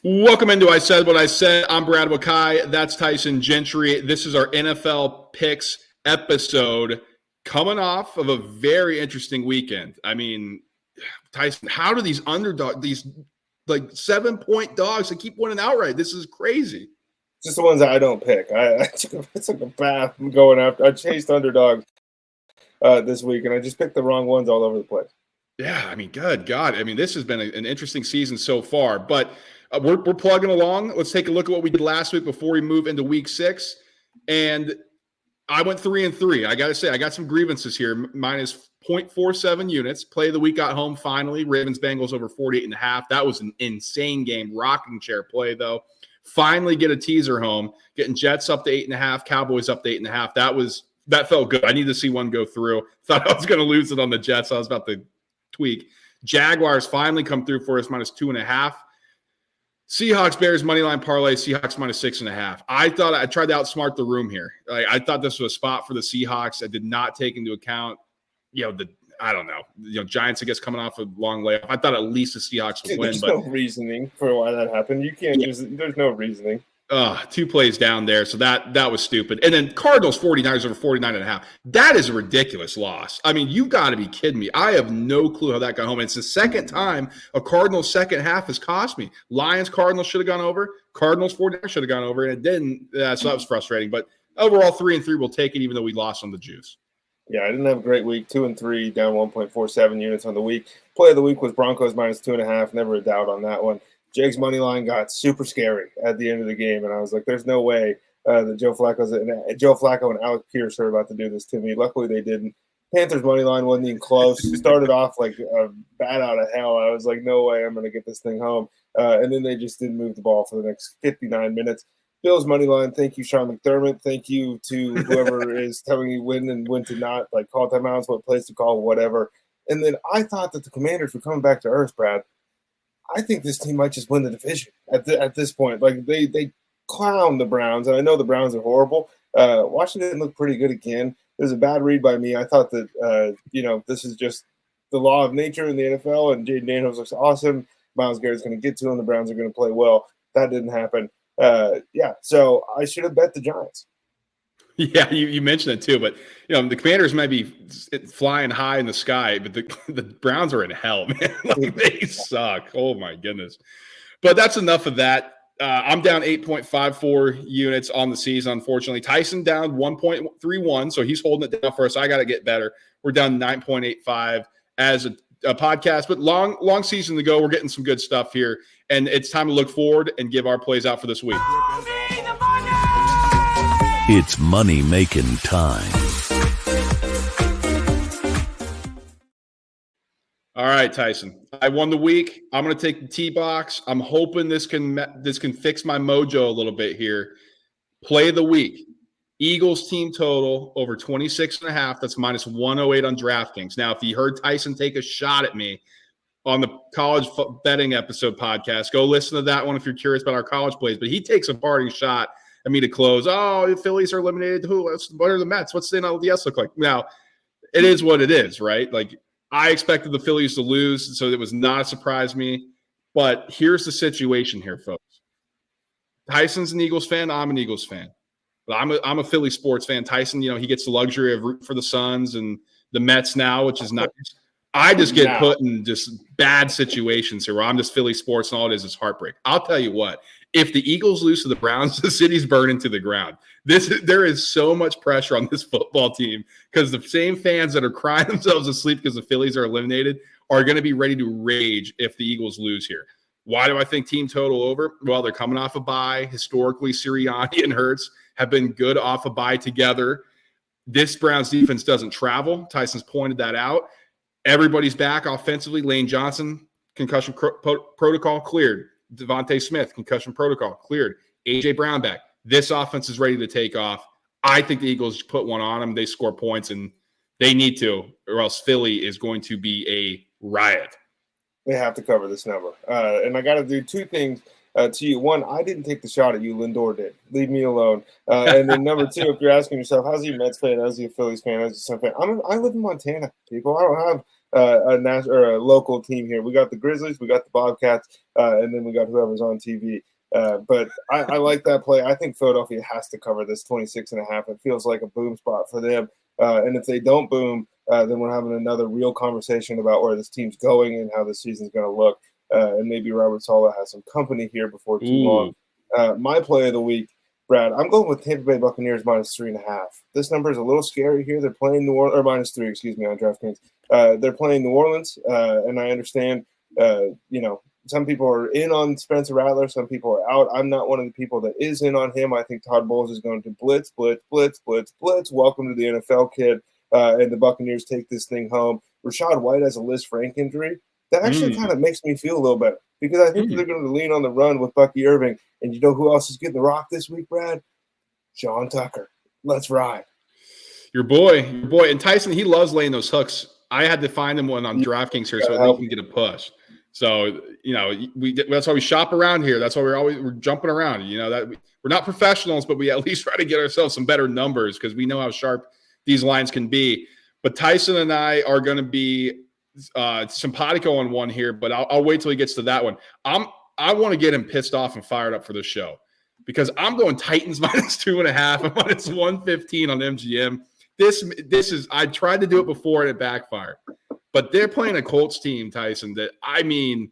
Welcome into I Said What I Said. I'm Brad Wakai. That's Tyson Gentry. This is our NFL Picks episode coming off of a very interesting weekend. I mean, Tyson, how do these underdog, these like 7-point dogs that keep winning outright? This is crazy. Just the ones that I don't pick. I took a bath going after. I chased underdogs this week, and I just picked the wrong ones all over the place. Yeah, I mean, good God. I mean, this has been an interesting season so far, but we're plugging along. Let's take a look at what we did last week before we move into week 6. And I went 3-3. I got to say, I got some grievances here. Minus 0.47 units. Play of the week got home finally. Ravens-Bengals over 48.5. That was an insane game. Rocking chair play, though. Finally get a teaser home. Getting Jets up to 8.5. Cowboys up to 8.5. That felt good. I need to see one go through. Thought I was going to lose it on the Jets. I was about to tweak. Jaguars finally come through for us, minus 2.5. Seahawks, Bears, moneyline parlay, Seahawks minus 6.5. I thought I tried to outsmart the room here. I thought this was a spot for the Seahawks. I did not take into account, I don't know, Giants, I guess, coming off a long layoff. I thought at least the Seahawks would win. There's no reasoning for why that happened. You can't there's no reasoning. 2 plays down there, so that was stupid. And then Cardinals 49ers over 49.5. That is a ridiculous loss. I mean, you got to be kidding me. I have no clue how that got home. And it's the second time a Cardinals second half has cost me. Lions Cardinals should have gone over. Cardinals 49ers should have gone over, and it didn't. So that was frustrating. But overall, 3-3, we'll take it, even though we lost on the juice. Yeah, I didn't have a great week. 2-3, down 1.47 units on the week. Play of the week was Broncos minus 2.5. Never a doubt on that one. Jake's money line got super scary at the end of the game, and I was like, "There's no way that Joe Flacco and Alec Pierce are about to do this to me." Luckily, they didn't. Panthers money line wasn't even close. Started off like a bat out of hell. I was like, "No way, I'm going to get this thing home." And then they just didn't move the ball for the next 59 minutes. Bills money line. Thank you, Sean McDermott. Thank you to whoever is telling you when and when to not call timeouts, what plays to call, whatever. And then I thought that the Commanders were coming back to earth, Brad. I think this team might just win the division at this point. Like they clown the Browns, and I know the Browns are horrible. Washington looked pretty good again. There's a bad read by me. I thought that this is just the law of nature in the NFL, and Jaden Daniels looks awesome. Myles Garrett's going to get to him. The Browns are going to play well. That didn't happen. So I should have bet the Giants. Yeah, you mentioned it too, but the Commanders might be flying high in the sky, but the Browns are in hell, man. They suck. Oh my goodness. But that's enough of that. I'm down 8.54 units on the season, unfortunately. Tyson down 1.31, so he's holding it down for us. I got to get better. We're down 9.85 as a podcast, but long season to go. We're getting some good stuff here, and it's time to look forward and give our plays out for this week. It's money-making time. All right, Tyson. I won the week. I'm going to take the T-box. I'm hoping this can fix my mojo a little bit here. Play of the week. Eagles team total over 26.5. That's minus 108 on DraftKings. Now, if you heard Tyson take a shot at me on the college betting episode podcast, go listen to that one if you're curious about our college plays. But he takes a parting shot at me to close. Oh, the Phillies are eliminated. What are the Mets? What's the NLDS look like? Now, it is what it is, right? Like, I expected the Phillies to lose, so it was not a surprise to me. But here's the situation here, folks. Tyson's an Eagles fan. I'm an Eagles fan. But I'm a Philly sports fan. Tyson, he gets the luxury of root for the Suns and the Mets now, which is nice. I just get put in just bad situations here where I'm just Philly sports and all it is heartbreak. I'll tell you what. If the Eagles lose to the Browns, the city's burning to the ground. There is so much pressure on this football team because the same fans that are crying themselves asleep because the Phillies are eliminated are going to be ready to rage if the Eagles lose here. Why do I think team total over? Well, they're coming off a bye. Historically, Sirianni and Hurts have been good off a bye together. This Browns defense doesn't travel. Tyson's pointed that out. Everybody's back offensively. Lane Johnson, concussion protocol cleared. Devontae Smith, concussion protocol, cleared. A.J. Brown back. This offense is ready to take off. I think the Eagles put one on them. They score points, and they need to, or else Philly is going to be a riot. They have to cover this number. And I got to do two things to you. One, I didn't take the shot at you. Lindor did. Leave me alone. And then number two, if you're asking yourself, how's he a Mets fan? How's he a Phillies fan? How's he a Sun fan? I live in Montana, people. I don't have a local team here. We got the Grizzlies, we got the Bobcats, and then we got whoever's on TV. But I like that play. I think Philadelphia has to cover this 26.5. It feels like a boom spot for them. And if they don't boom, then we're having another real conversation about where this team's going and how the season's going to look. And maybe Robert Saleh has some company here before too long. My play of the week, Brad, I'm going with Tampa Bay Buccaneers -3.5. This number is a little scary here. They're playing New Orleans, or -3, excuse me, on DraftKings. They're playing New Orleans, and I understand, some people are in on Spencer Rattler. Some people are out. I'm not one of the people that is in on him. I think Todd Bowles is going to blitz. Welcome to the NFL, kid. And the Buccaneers take this thing home. Rashad White has a Liz Frank injury. That actually kind of makes me feel a little better because I think they're going to lean on the run with Bucky Irving. And you know who else is getting the rock this week, Brad? Sean Tucker. Let's ride. Your boy. And Tyson, he loves laying those hooks. I had to find him one on DraftKings here so at least we can get a push. So, that's why we shop around here. That's why we're jumping around. That we're not professionals, but we at least try to get ourselves some better numbers because we know how sharp these lines can be. But Tyson and I are going to be simpatico on one here, but I'll wait till he gets to that one. I want to get him pissed off and fired up for the show because I'm going Titans -2.5 and -115 on MGM. This is, I tried to do it before and it backfired. But they're playing a Colts team, Tyson, that, I mean,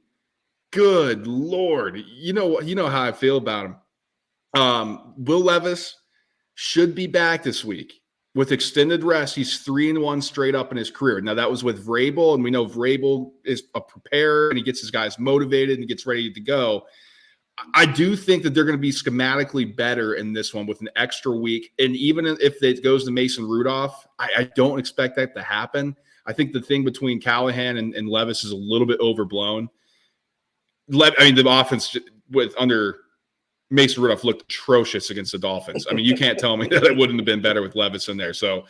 good Lord. You know how I feel about him. Will Levis should be back this week. With extended rest, he's 3-1 straight up in his career. Now, that was with Vrabel, and we know Vrabel is a preparer, and he gets his guys motivated and gets ready to go. I do think that they're going to be schematically better in this one with an extra week. And even if it goes to Mason Rudolph, I don't expect that to happen. I think the thing between Callahan and Levis is a little bit overblown. The offense under Mason Rudolph looked atrocious against the Dolphins. I mean, you can't tell me that it wouldn't have been better with Levis in there. So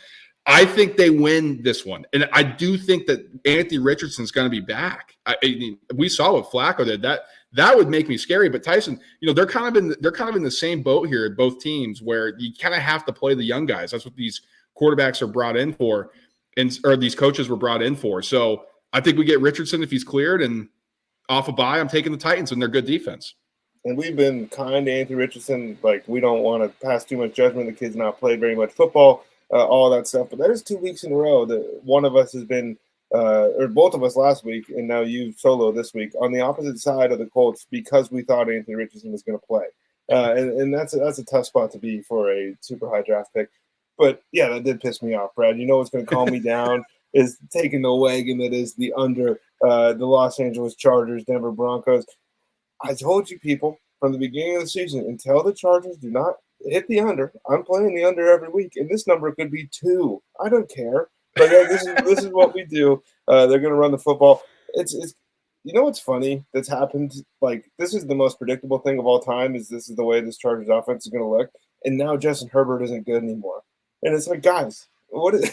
I think they win this one. And I do think that Anthony Richardson's going to be back. We saw what Flacco did. That would make me scary. But Tyson, they're kind of in the same boat here at both teams where you kind of have to play the young guys. That's what these quarterbacks are brought in for. Or these coaches were brought in for. So I think we get Richardson if he's cleared, and off a bye, I'm taking the Titans and their good defense. And we've been kind to Anthony Richardson. Like, we don't want to pass too much judgment. The kid's not played very much football, all that stuff. But that is 2 weeks in a row that one of us has been, or both of us last week, and now you solo this week, on the opposite side of the Colts because we thought Anthony Richardson was going to play. And that's a tough spot to be for a super high draft pick. But, yeah, that did piss me off, Brad. You know what's going to calm me down is taking the wagon that is the under the Los Angeles Chargers, Denver Broncos. I told you people from the beginning of the season, until the Chargers do not hit the under, I'm playing the under every week, and this number could be 2. I don't care. But this is what we do. They're going to run the football. It's what's funny that's happened? Like, this is the most predictable thing of all time is this is the way this Chargers offense is going to look. And now Justin Herbert isn't good anymore. And it's like, guys,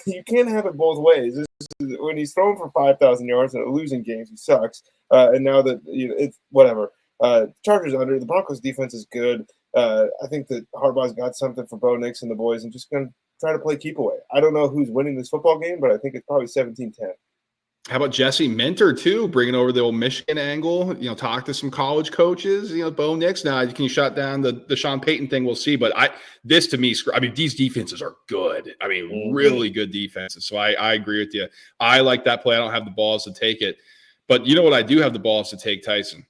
you can't have it both ways. When he's throwing for 5,000 yards and losing games, he sucks. And now that it's whatever. Chargers under. The Broncos defense is good. I think that Harbaugh's got something for Bo Nix and the boys, and just going to try to play keep away. I don't know who's winning this football game, but I think it's probably 17-10. How about Jesse Minter too, bringing over the old Michigan angle? Talk to some college coaches. Bo Nix. Now, can you shut down the Sean Payton thing? We'll see. But this to me, these defenses are good. Really good defenses. So I agree with you. I like that play. I don't have the balls to take it, but you know what? I do have the balls to take, Tyson.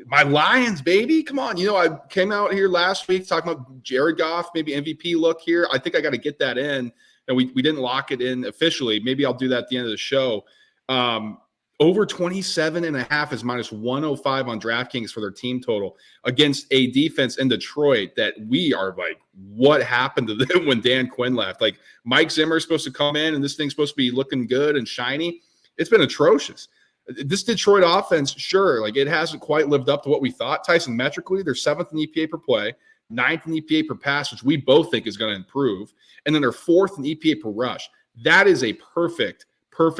My Lions, baby. Come on. I came out here last week talking about Jared Goff, maybe MVP look here. I think I got to get that in. And we didn't lock it in officially. Maybe I'll do that at the end of the show. Over 27.5 is -105 on DraftKings for their team total against a defense in Detroit that we are like, what happened to them when Dan Quinn left? Like, Mike Zimmer is supposed to come in and this thing's supposed to be looking good and shiny. It's been atrocious. This Detroit offense, sure, like it hasn't quite lived up to what we thought. Tyson, metrically, they're 7th in EPA per play, 9th in EPA per pass, which we both think is going to improve. And then they're 4th in EPA per rush. That is a perfect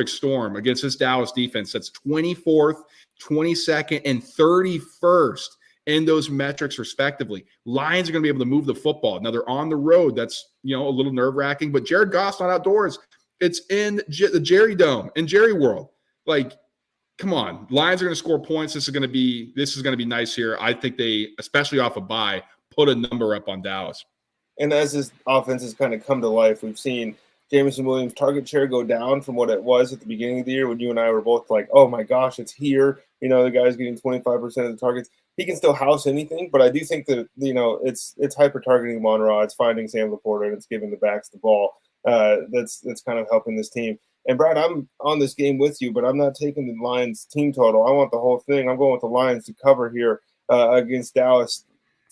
storm against this Dallas defense that's 24th, 22nd, and 31st in those metrics respectively. Lions are going to be able to move the football. Now they're on the road. That's, a little nerve-wracking, but Jared Goff's not outdoors. It's in the Jerry Dome, in Jerry World. Like, come on. Lions are going to score points. This is going to be nice here. I think they, especially off a bye, put a number up on Dallas. And as this offense has kind of come to life, we've seen Jameson Williams' target share go down from what it was at the beginning of the year when you and I were both like, oh my gosh, it's here. The guy's getting 25% of the targets. He can still house anything, but I do think that, it's hyper-targeting Monroe. It's finding Sam Laporta, and it's giving the backs the ball. That's kind of helping this team. And, Brad, I'm on this game with you, but I'm not taking the Lions team total. I want the whole thing. I'm going with the Lions to cover here against Dallas.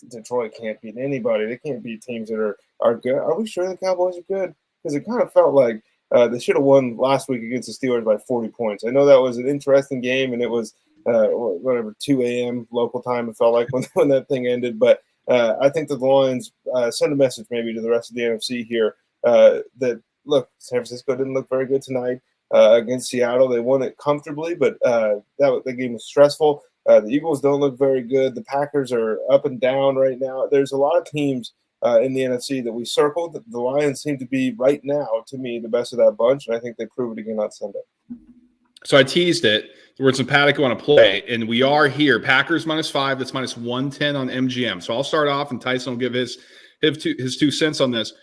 Detroit can't beat anybody. They can't beat teams that are good. Are we sure the Cowboys are good? Because it kind of felt like they should have won last week against the Steelers by 40 points. I know that was an interesting game, and it was 2 a.m. local time, it felt like, when that thing ended. But I think that the Lions send a message maybe to the rest of the NFC here that, look, San Francisco didn't look very good tonight against Seattle. They won it comfortably, but that game was stressful. The Eagles don't look very good. The Packers are up and down right now. There's a lot of teams in the NFC that we circled. The Lions seem to be right now, to me, the best of that bunch, and I think they prove it again on Sunday. So I teased it. We're simpatico on a play, and we are here. Packers -5. That's -110 on MGM. So I'll start off, and Tyson will give his 2 cents on this.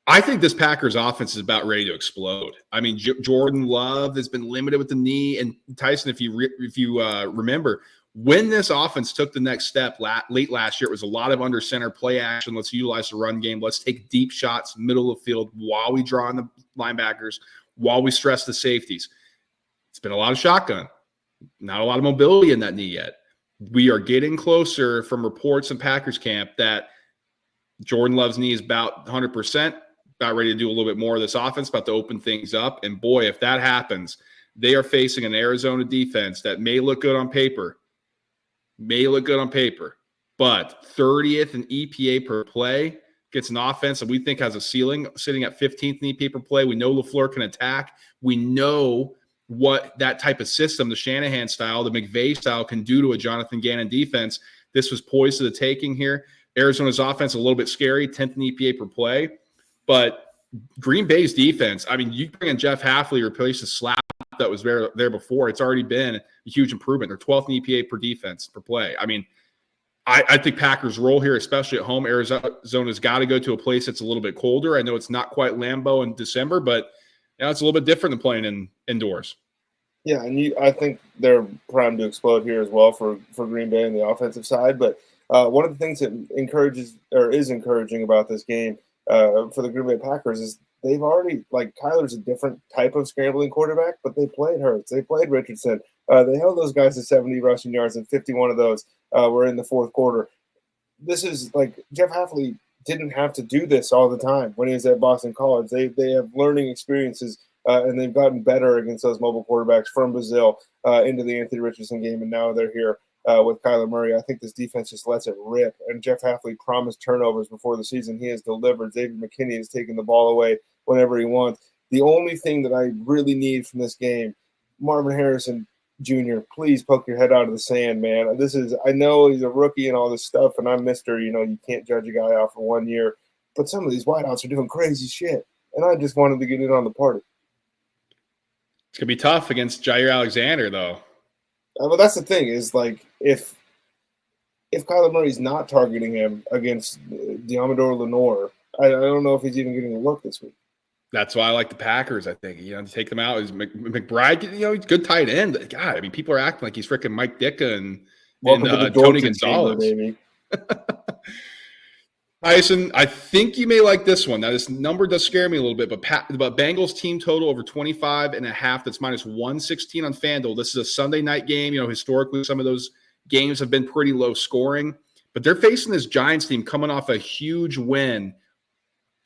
I think this Packers offense is about ready to explode. I mean, Jordan Love has been limited with the knee, and Tyson, if you remember, when this offense took the next step late last year, it was a lot of under center play action. Let's utilize the run game. Let's take deep shots, middle of the field, while we draw on the linebackers, while we stress the safeties. It's been a lot of shotgun, not a lot of mobility in that knee yet. We are getting closer from reports in Packers camp that Jordan Love's knee is about 100%, about ready to do a little bit more of this offense, about to open things up. And boy, if that happens, they are facing an Arizona defense that may look good on paper, but 30th in EPA per play gets an offense that we think has a ceiling, sitting at 15th in EPA per play. We know LaFleur can attack. We know what that type of system, the Shanahan style, the McVay style, can do to a Jonathan Gannon defense. This was poised to the taking here. Arizona's offense a little bit scary, 10th in EPA per play. But Green Bay's defense, I mean, you bring in Jeff Hafley, replace the slap that was there before. It's already been a huge improvement. They're 12th in EPA per defense per play. I mean, I think Packers roll here, especially at home. Arizona's got to go to a place that's a little bit colder. I know it's not quite Lambeau in December, but it's a little bit different than playing indoors. Yeah, and I think they're primed to explode here as well for Green Bay on the offensive side. But one of the things that is encouraging about this game for the Green Bay Packers is they've already, Kyler's a different type of scrambling quarterback, but they played Hurts. They played Richardson. They held those guys to 70 rushing yards, and 51 of those were in the fourth quarter. This is Jeff Hafley didn't have to do this all the time when he was at Boston College. They have learning experiences, and they've gotten better against those mobile quarterbacks from Brazil into the Anthony Richardson game, and now they're here with Kyler Murray. I think this defense just lets it rip, and Jeff Hafley promised turnovers before the season. He has delivered. David McKinney has taken the ball away whenever he wants. The only thing that I really need from this game, Marvin Harrison Jr., please poke your head out of the sand, man. I know he's a rookie and all this stuff, and I'm Mr. You can't judge a guy off for 1 year, but some of these wideouts are doing crazy shit, and I just wanted to get in on the party. It's going to be tough against Jair Alexander, though. Well, that's the thing is, if Kyler Murray's not targeting him against Diamador Lenore, I don't know if he's even getting a look this week. That's why I like the Packers, I think. To take them out is McBride, he's good tight end. God, I mean, people are acting like he's freaking Mike Ditka and Tony Gonzalez. Baby. Tyson, I think you may like this one. Now, this number does scare me a little bit, but Bengals team total over 25.5. That's -116 on FanDuel. This is a Sunday night game. Historically, some of those games have been pretty low scoring, but they're facing this Giants team coming off a huge win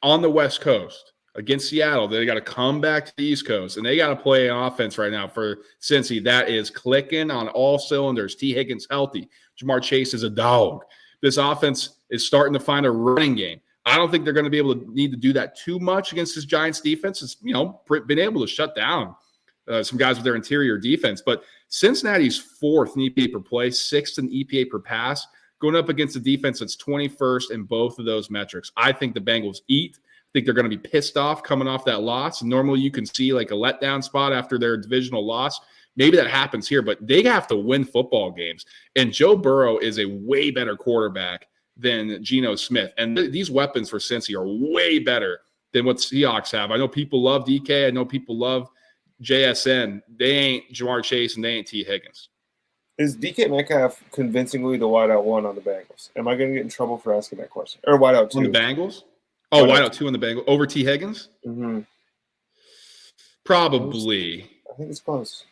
on the West Coast against Seattle. They got to come back to the East Coast, and they got to play an offense right now for Cincy that is clicking on all cylinders. T. Higgins healthy. Jamar Chase is a dog. This offense is starting to find a running game. I don't think they're going to be able to need to do that too much against this Giants defense. It's, been able to shut down some guys with their interior defense. But Cincinnati's 4th in EPA per play, 6th in EPA per pass, going up against a defense that's 21st in both of those metrics. I think the Bengals eat. I think they're going to be pissed off coming off that loss. Normally you can see a letdown spot after their divisional loss Maybe that happens here, but they have to win football games. And Joe Burrow is a way better quarterback than Geno Smith. And these weapons for Cincy are way better than what Seahawks have. I know people love DK. I know people love JSN. They ain't Jamar Chase and they ain't T. Higgins. Is DK Metcalf convincingly the wideout 1 on the Bengals? Am I going to get in trouble for asking that question? Or wideout 2? On the Bengals? Oh, wideout 2 on the Bengals. Over T. Higgins? Mm-hmm. Probably. I think it's close.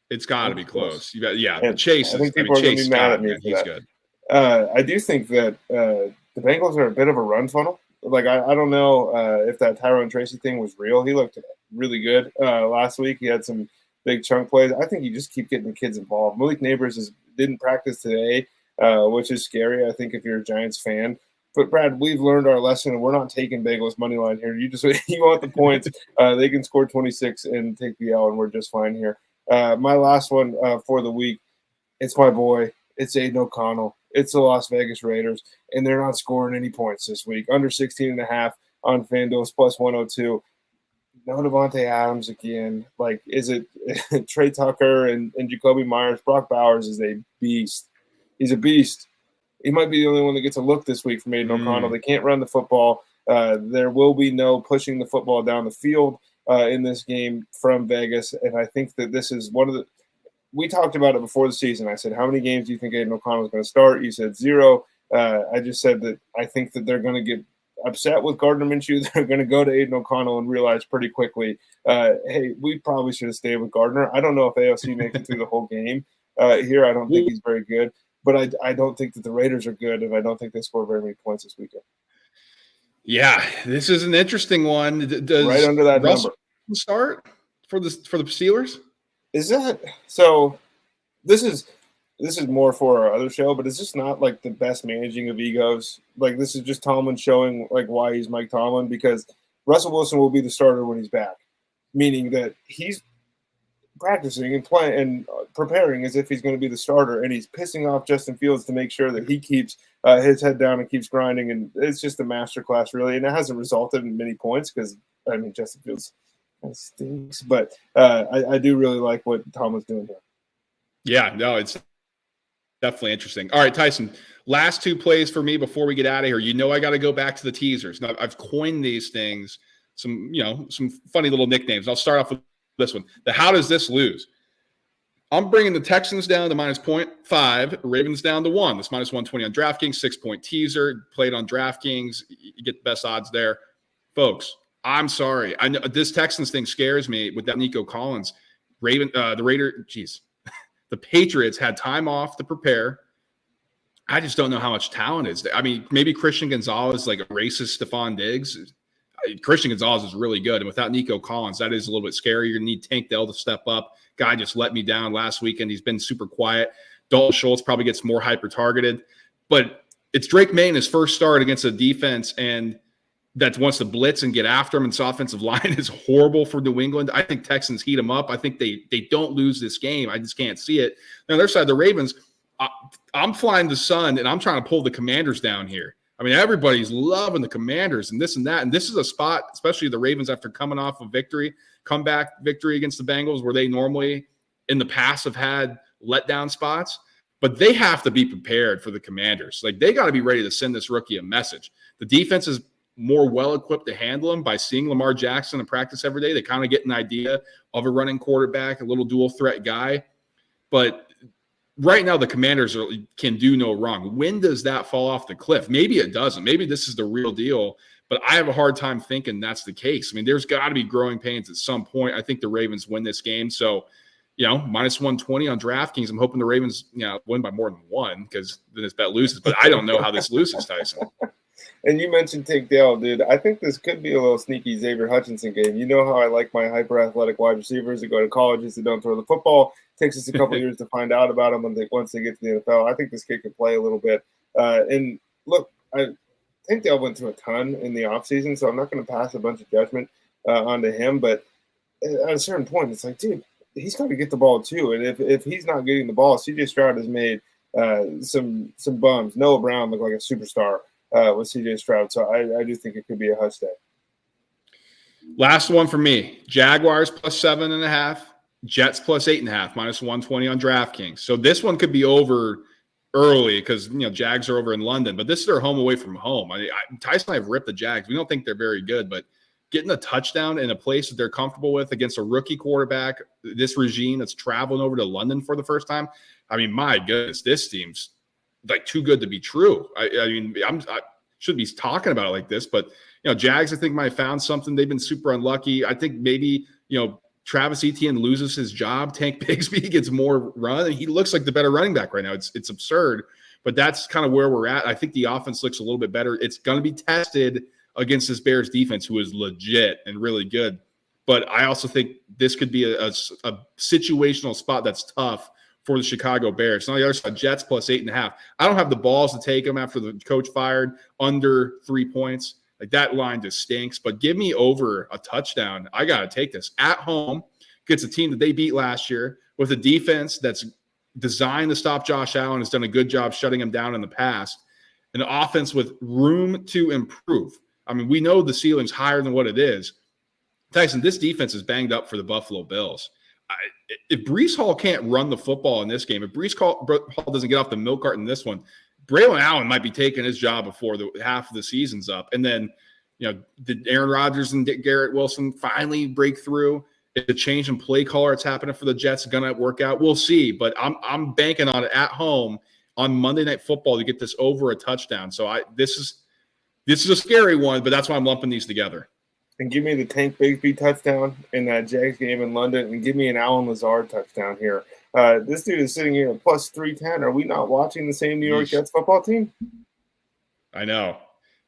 It's got to be close. You got, yeah, And Chase. I think people are going to be mad at me for he's that. Good. I do think that the Bengals are a bit of a run funnel. Like, I don't know if that Tyrone Tracy thing was real. He looked really good last week. He had some big chunk plays. I think you just keep getting the kids involved. Malik Neighbors didn't practice today, which is scary, I think, if you're a Giants fan. But, Brad, we've learned our lesson, and we're not taking Bengals money line here. You want the points. They can score 26 and take the L, and we're just fine here. My last one for the week, it's my boy. It's Aiden O'Connell. It's the Las Vegas Raiders, and they're not scoring any points this week. Under 16.5 on FanDuel's plus 102. No Devontae Adams again. Like, is it Trey Tucker and Jacoby Myers? Brock Bowers is a beast. He's a beast. He might be the only one that gets a look this week from Aiden O'Connell. They can't run the football. There will be no pushing the football down the field in this game from Vegas, and I think that this is one of the – we talked about it before the season. I said, how many games do you think Aiden O'Connell is going to start? You said 0. I just said that I think that they're going to get upset with Gardner Minshew. They're going to go to Aiden O'Connell and realize pretty quickly, hey, we probably should have stayed with Gardner. I don't know if AOC makes it through the whole game here. I don't think he's very good. But I don't think that the Raiders are good, and I don't think they score very many points this weekend. Yeah, this is an interesting one. Does right under that Russell number start for the Steelers? Is that so? This is more for our other show, but it's just not like the best managing of egos. Like, this is just Tomlin showing like why he's Mike Tomlin, because Russell Wilson will be the starter when he's back, meaning that he's practicing and playing and preparing as if he's going to be the starter, and he's pissing off Justin Fields to make sure that he keeps his head down and keeps grinding. And it's just a masterclass, really. And it hasn't resulted in many points because, I mean, Justin Fields kind of stinks. But I do really like what Tomlin's doing here. Yeah, no, it's definitely interesting. All right, Tyson, last 2 plays for me before we get out of here. I got to go back to the teasers. Now, I've coined these things, some funny little nicknames. I'll start off with this one. The how does this lose? I'm bringing the Texans down to minus 0.5, Ravens down to 1. This minus 120 on DraftKings, 6-point teaser, played on DraftKings. You get the best odds there. Folks, I'm sorry. I know this Texans thing scares me with that Nico Collins. The Patriots had time off to prepare. I just don't know how much talent is there. I mean, maybe Christian Gonzalez, like a racist Stephon Diggs. Christian Gonzalez is really good. And without Nico Collins, that is a little bit scary. You're going to need Tank Dell to step up. Guy just let me down last weekend. He's been super quiet. Dalton Schultz probably gets more hyper-targeted. But it's Drake May in his first start against a defense and that wants to blitz and get after him. And this offensive line is horrible for New England. I think Texans heat him up. I think they don't lose this game. I just can't see it. On the other side, the Ravens, I'm flying the sun, and I'm trying to pull the Commanders down here. I mean, everybody's loving the Commanders and this and that. And this is a spot, especially the Ravens after coming off a comeback victory against the Bengals, where they normally in the past have had letdown spots. But they have to be prepared for the Commanders. Like, they got to be ready to send this rookie a message. The defense is more well-equipped to handle him by seeing Lamar Jackson in practice every day. They kind of get an idea of a running quarterback, a little dual-threat guy. But right now, the Commanders can do no wrong. When does that fall off the cliff? Maybe it doesn't. Maybe this is the real deal, but I have a hard time thinking that's the case. I mean, there's got to be growing pains at some point. I think the Ravens win this game. So, minus 120 on DraftKings. I'm hoping the Ravens, win by more than 1, because then this bet loses. But I don't know how this loses, Tyson. And you mentioned Tank Dell, dude. I think this could be a little sneaky Xavier Hutchinson game. You know how I like my hyper-athletic wide receivers that go to colleges that don't throw the football. It takes us a couple years to find out about them once they get to the NFL. I think this kid can play a little bit. And look, Tank Dell went through a ton in the offseason, so I'm not going to pass a bunch of judgment onto him. But at a certain point, it's like, dude, he's got to get the ball too. And if he's not getting the ball, C.J. Stroud has made some bums. Noah Brown looked like a superstar with C.J. Stroud. So I do think it could be a Hutch day. Last one for me. Jaguars plus 7.5. Jets plus 8.5, minus 120 on DraftKings. So this one could be over early because, Jags are over in London, but this is their home away from home. Tyson and I have ripped the Jags. We don't think they're very good, but getting a touchdown in a place that they're comfortable with against a rookie quarterback, this regime that's traveling over to London for the first time. I mean, my goodness, this team's like too good to be true. I shouldn't be talking about it like this, but Jags, I think, might have found something. They've been super unlucky. I think maybe, Travis Etienne loses his job. Tank Bigsby gets more run. And he looks like the better running back right now. It's absurd, but that's kind of where we're at. I think the offense looks a little bit better. It's going to be tested against this Bears defense, who is legit and really good. But I also think this could be a situational spot that's tough for the Chicago Bears. On the other side, Jets plus 8.5. I don't have the balls to take them after the coach fired under 3 points. Like, that line just stinks. But give me over a touchdown. I got to take this. At home, gets a team that they beat last year with a defense that's designed to stop Josh Allen, has done a good job shutting him down in the past. An offense with room to improve. I mean, we know the ceiling's higher than what it is. Tyson, this defense is banged up for the Buffalo Bills. If Breece Hall can't run the football in this game, if Breece Hall doesn't get off the milk carton in this one, Braylon Allen might be taking his job before the half of the season's up. And then, did Aaron Rodgers and Garrett Wilson finally break through? If the change in play caller that's happening for the Jets is going to work out, we'll see. But I'm banking on it at home on Monday Night Football to get this over a touchdown. So this is a scary one, but that's why I'm lumping these together. And give me the Tank Bigsby touchdown in that Jags game in London, and give me an Allen Lazard touchdown here. This dude is sitting here at plus 310. Are we not watching the same New York Jets football team? I know.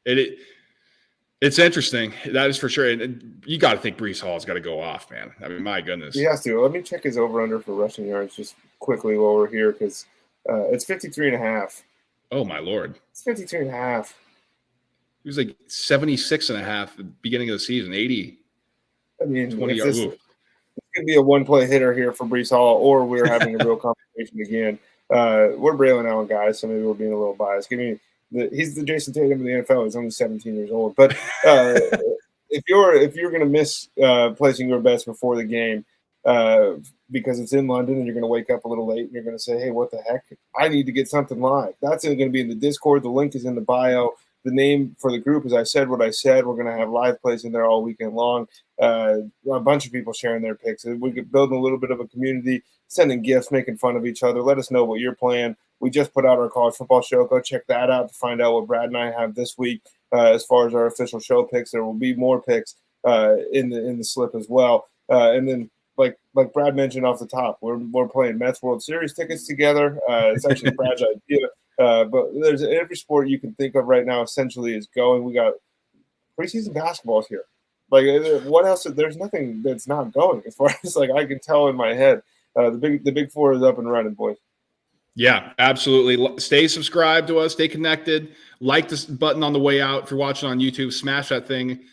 It's interesting. That is for sure. And you got to think Breece Hall's got to go off, man. I mean, my goodness. He has to. Let me check his over-under for rushing yards just quickly while we're here, because it's 53.5. Oh, my Lord. It's 53.5. He was like 76.5 at the beginning of the season, 80. I mean, 20 yards. It's going to be a one-play hitter here for Breece Hall, or we're having a real conversation again. We're Braylon Allen guys, so maybe we're being a little biased. He's the Jason Tatum of the NFL. He's only 17 years old. But if you're going to miss placing your bets before the game because it's in London and you're going to wake up a little late and you're going to say, hey, what the heck? I need to get something live. That's going to be in the Discord. The link is in the bio. The name for the group is I Said What I Said. We're going to have live plays in there all weekend long. A bunch of people sharing their picks. We could build a little bit of a community, sending gifts, making fun of each other. Let us know what you're playing. We just put out our college football show. Go check that out to find out what Brad and I have this week as far as our official show picks. There will be more picks in the slip as well. And then, like Brad mentioned off the top, we're playing Mets World Series tickets together. It's actually Brad's idea. But there's every sport you can think of right now essentially is going. We got preseason basketballs here. Like, what else? There's nothing that's not going as far as I can tell in my head. The big four is up and running, boys. Yeah, absolutely. Stay subscribed to us. Stay connected. Like this button on the way out. If you're watching on YouTube, smash that thing.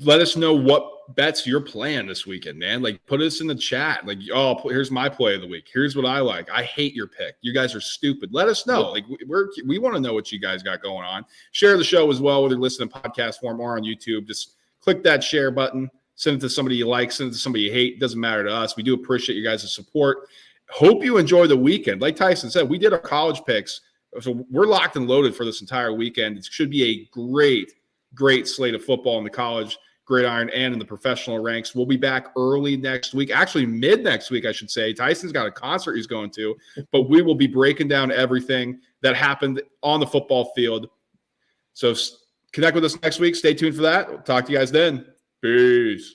Let us know what bets you're playing this weekend, man. Like, put us in the chat. Like, oh, here's my play of the week. Here's what I like. I hate your pick. You guys are stupid. Let us know. Like, we want to know what you guys got going on. Share the show as well, whether you're listening in podcast form or on YouTube. Just click that share button. Send it to somebody you like. Send it to somebody you hate. It doesn't matter to us. We do appreciate you guys' support. Hope you enjoy the weekend. Like Tyson said, we did our college picks. So we're locked and loaded for this entire weekend. It should be a great slate of football in the college gridiron and in the professional ranks. We'll be back early next week, actually mid next week, I should say. Tyson's got a concert he's going to, but we will be breaking down everything that happened on the football field. So connect with us next week. Stay tuned for that. We'll talk to you guys then. Peace.